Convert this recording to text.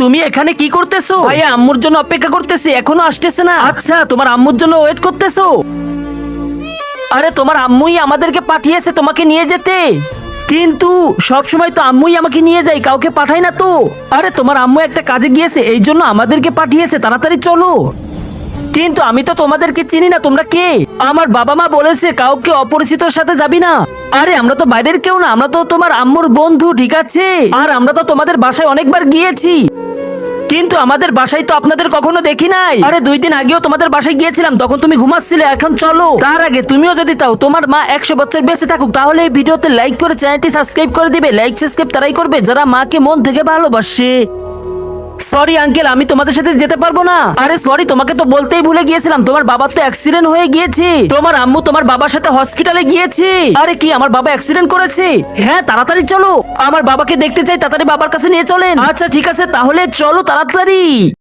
তুমি এখানে কি করতেছো? ভাইয়া আম্মুর জন্য অপেক্ষা করতেছি, এখনো আসতেছে না। আচ্ছা, তোমার আম্মুর জন্য ওয়েট করতেছো? আরে তোমার আম্মুই আমাদেরকে পাঠিয়েছে তোমাকে নিয়ে যেতে। কিন্তু সব সময় তো আম্মুই আমাকে নিয়ে যায়, কাউকে পাঠায় না তো। আরে তোমার আম্মু একটা কাজে গিয়েছে, এই জন্য আমাদেরকে পাঠিয়েছে, তাড়াতাড়ি চলো। কিন্তু আমি তো তোমাদেরকে চিনি না, তোমরা কে? আমার বাবা মা বলেছে কাউকে অপরিচিতর সাথে যাবি না। আরে আমরা তো বাইরের কেউ না, আমরা তো তোমার আম্মুর বন্ধু, ঠিক আছে? আর আমরা তো তোমাদের বাসায় অনেকবার গিয়েছি, কিন্তু আমাদের বাসায় তো আপনাদের কখনো দেখি নাই। আরে 2 দিন আগেও তোমাদের বাসায় গিয়েছিলাম, তখন তুমি ঘুমাচ্ছিলে। এখন চলো, তার আগে তুমিও যদি চাও তোমার মা 100 বছর বেঁচে থাকুক, তাহলে এই ভিডিওতে লাইক করে চ্যানেলটি সাবস্ক্রাইব করে দিবে। লাইক সাবস্ক্রাইব তারাই করবে যারা মাকে মন থেকে ভালোবাসে। সরি আঙ্কেল, আমি তোমাদের সাথে যেতে পারবো না। আরে সরি, তোমাকে তো বলতেই ভুলে গিয়েছিলাম, তোমার বাবার তো অ্যাক্সিডেন্ট হয়ে গিয়েছে। তোমার আম্মু তোমার বাবার সাথে হসপিটালে গিয়েছে। আরে কি, আমার বাবা অ্যাক্সিডেন্ট করেছে? হ্যাঁ, তাড়াতাড়ি চলো, আমার বাবাকে দেখতে চাই, তাড়াতাড়ি বাবার কাছে নিয়ে চলেন। আচ্ছা ঠিক আছে, তাহলে চলো তাড়াতাড়ি।